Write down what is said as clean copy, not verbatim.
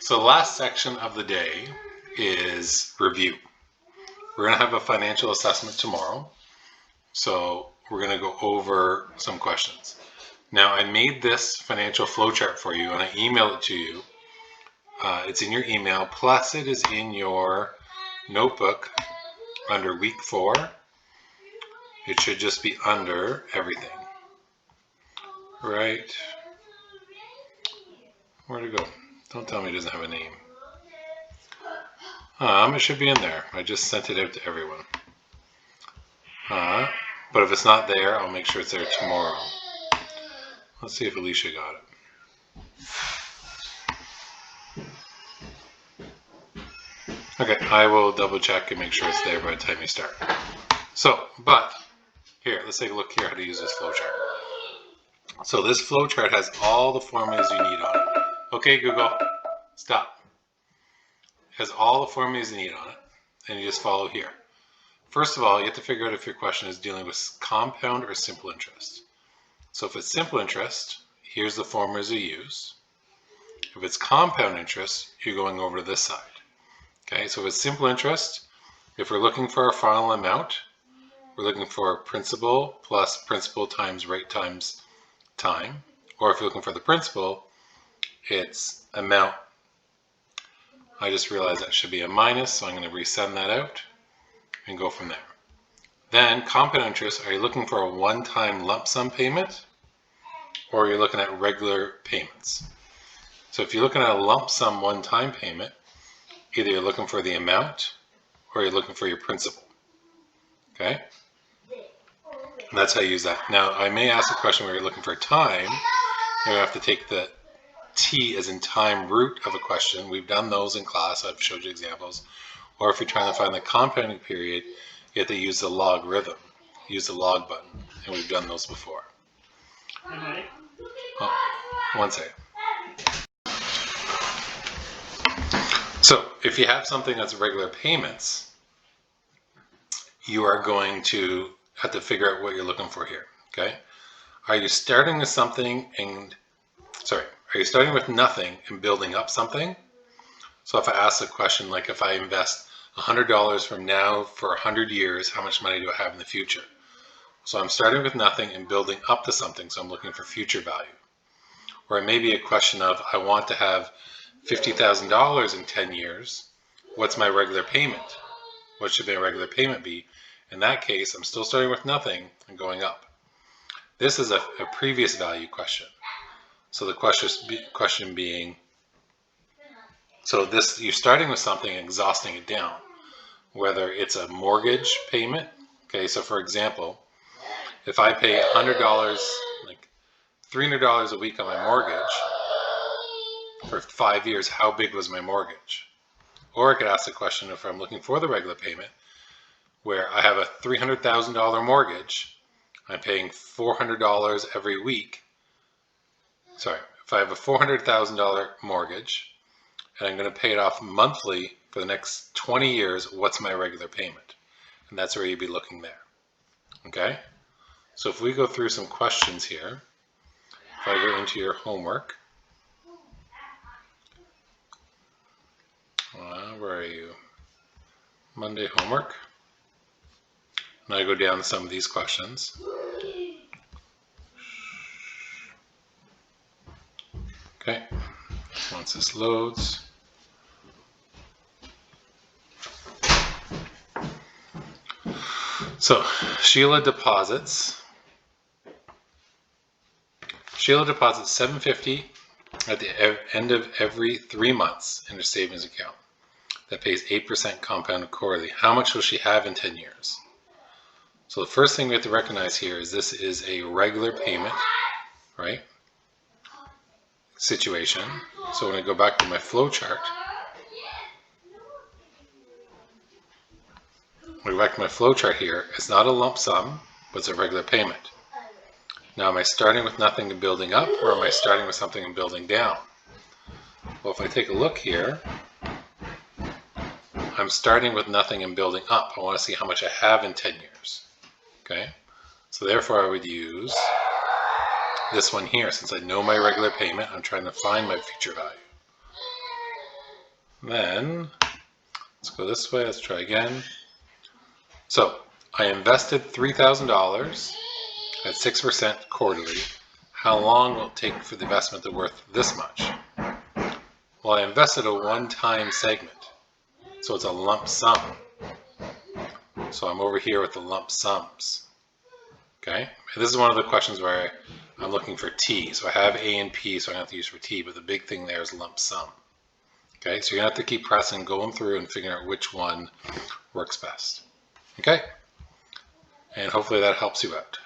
So the last section of the day is review. We're going to have a financial assessment tomorrow. So we're going to go over some questions. Now I made this financial flowchart for you and I emailed it to you. It's in your email, plus it is in your notebook under week 4. It should just be under everything. Right. Where'd it go? Don't tell me it doesn't have a name. It should be in there. I just sent it out to everyone. But if it's not there, I'll make sure it's there tomorrow. Let's see if Alicia got it. Okay, I will double check and make sure it's there by the time you start. So, but here, let's take a look here how to use this flowchart. So this flowchart has all the formulas you need on it. Okay, Google, stop. It has all the formulas you need on it, and you just follow here. First of all, you have to figure out if your question is dealing with compound or simple interest. So if it's simple interest, here's the formulas you use. If it's compound interest, you're going over to this side. Okay, so if it's simple interest, if we're looking for our final amount, we're looking for principal plus principal times rate times time. Or if you're looking for the principal, it's amount. I just realized that should be a minus, so I'm going to resend that out and go from there. Then compound interest, are you looking for a one-time lump sum payment or are you looking at regular payments? So if you're looking at a lump sum one-time payment, either you're looking for the amount or you're looking for your principal. Okay? And that's how you use that. Now, I may ask a question where you're looking for time. You have to take the T as in time root of a question. We've done those in class. I've showed you examples. Or if you're trying to find the compounding period, you have to use the logarithm. Use the log button. And we've done those before. Oh, one second. So if you have something that's regular payments, you are going to have to figure out what you're looking for here. Okay? Are you starting with something are you starting with nothing and building up something? So if I ask a question like, if I invest $100 from now for 100 years, how much money do I have in the future? So I'm starting with nothing and building up to something, so I'm looking for future value. Or it may be a question of, I want to have $50,000 in 10 years. What's my regular payment? What should my regular payment be? In that case, I'm still starting with nothing and going up. This is a previous value question. So the question being, so this, you're starting with something and exhausting it down, whether it's a mortgage payment. Okay, so for example, if I pay $100, like $300 a week on my mortgage for 5 years, how big was my mortgage? Or I could ask the question, if I'm looking for the regular payment, where I have a $300,000 mortgage, I'm paying $400 every week. Sorry, if I have a $400,000 mortgage and I'm going to pay it off monthly for the next 20 years, what's my regular payment? And that's where you'd be looking there. Okay? So if we go through some questions here, if I go into your homework, where are you? Monday homework. And I go down to some of these questions. Okay, once this loads. So Sheila deposits $750 at the end of every 3 months in her savings account that pays 8% compounded quarterly. How much will she have in 10 years? So the first thing we have to recognize here is this is a regular payment, right? Situation. So when I go back to my flow chart, here, it's not a lump sum, but it's a regular payment. Now, am I starting with nothing and building up, or am I starting with something and building down? Well, if I take a look here, I'm starting with nothing and building up. I want to see how much I have in 10 years. Okay, so therefore I would use this one here. Since I know my regular payment, I'm trying to find my future value. Then let's go this way. Let's try again. So I invested $3,000 at 6% quarterly. How long will it take for the investment to be worth this much? Well, I invested a one-time segment, so it's a lump sum. So I'm over here with the lump sums. Okay, and this is one of the questions where I'm looking for T. So I have A and P, so I have to use for T, but the big thing there is lump sum. Okay, so you're gonna have to keep pressing, going through and figuring out which one works best. Okay, and hopefully that helps you out.